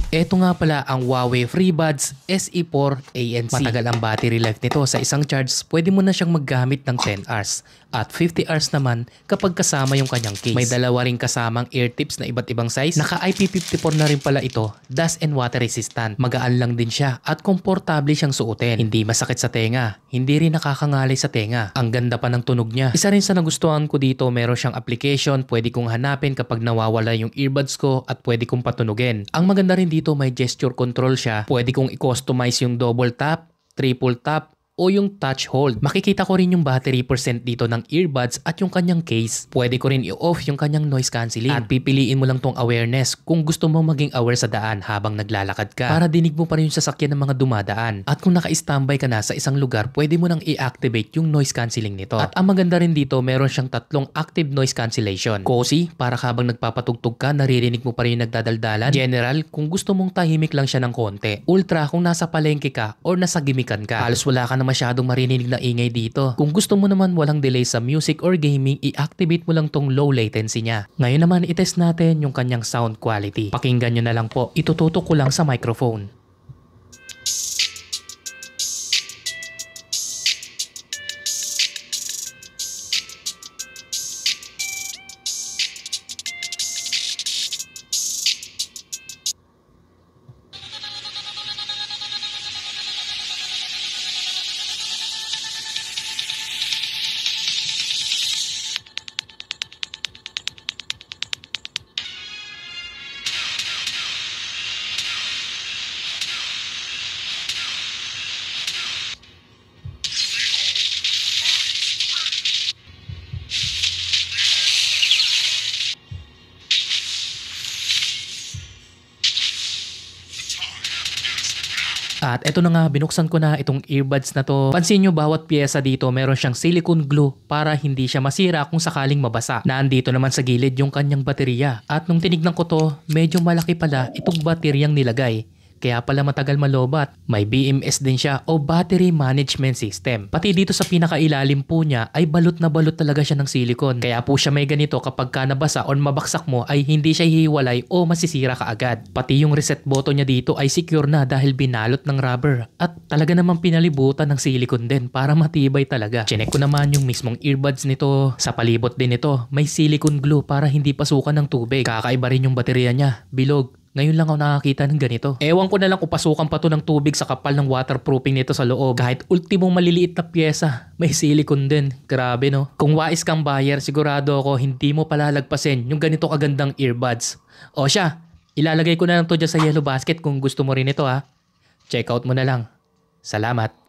Ito nga pala ang Huawei FreeBuds SE4 ANC. Matagal ang battery life nito. Sa isang charge, pwede mo na siyang maggamit ng 10 hours. At 50 hours naman kapag kasama yung kanyang case. May dalawa rin kasamang ear tips na iba't ibang size. Naka IP54 na rin pala ito. Dust and water resistant. Magaan lang din siya at komportable siyang suotin. Hindi masakit sa tenga. Hindi rin nakakangalay sa tenga. Ang ganda pa ng tunog niya. Isa rin sa nagustuhan ko dito, meron siyang application. Pwede kong hanapin kapag nawawala yung earbuds ko at pwede kong patunugin. Ang maganda rin dito, may gesture control siya. Pwede kong i-customize yung double tap, triple tap, o yung touch hold. Makikita ko rin yung battery percent dito ng earbuds at yung kanyang case. Pwede ko rin i-off yung kanyang noise cancelling. At pipiliin mo lang tong awareness kung gusto mo maging aware sa daan habang naglalakad ka. Para dinig mo pa rin yung sasakyan ng mga dumadaan. At kung naka-standby ka na sa isang lugar, pwede mo nang i-activate yung noise cancelling nito. At ang maganda rin dito, meron siyang tatlong active noise cancellation. Cozy, para habang nagpapatugtog ka, naririnig mo pa rin yung nagdadaldalan. General, kung gusto mong tahimik lang siya ng konti. Ultra, kung nasa palengke ka or nasa gimikan ka. Halos wala ka na masyadong maririnig na ingay dito. Kung gusto mo naman walang delay sa music or gaming, i-activate mo lang tong low latency niya. Ngayon naman, itest natin yung kanyang sound quality. Pakinggan nyo na lang po. Itututok ko lang sa microphone. At eto na nga, binuksan ko na itong earbuds na to. Pansin nyo, bawat pyesa dito meron siyang silicone glue para hindi siya masira kung sakaling mabasa. Naandito naman sa gilid yung kanyang baterya. At nung tinignan ko to, medyo malaki pala itong bateryang nilagay. Kaya pala matagal malobat. May BMS din siya o Battery Management System. Pati dito sa pinakailalim po niya ay balot na balot talaga siya ng silicone. Kaya po siya may ganito, kapag ka nabasa o mabaksak mo ay hindi siya hihiwalay o masisira kaagad. Pati yung reset button niya dito ay secure na dahil binalot ng rubber. At talaga namang pinalibutan ng silicone din para matibay talaga. Chinek ko naman yung mismong earbuds nito. Sa palibot din ito, may silicone glue para hindi pasukan ng tubig. Kakaiba rin yung baterya niya. Bilog. Ngayon lang ako nakakita ng ganito. Ewan ko na lang kung pasukan pa to ng tubig sa kapal ng waterproofing nito sa loob. Kahit ultimong maliliit na pyesa, may silicone din. Grabe no? Kung wais kang buyer, sigurado ako hindi mo palalagpasin yung ganito kagandang earbuds. O siya, ilalagay ko na lang to dyan sa yellow basket kung gusto mo rin ito ha. Check out mo na lang. Salamat.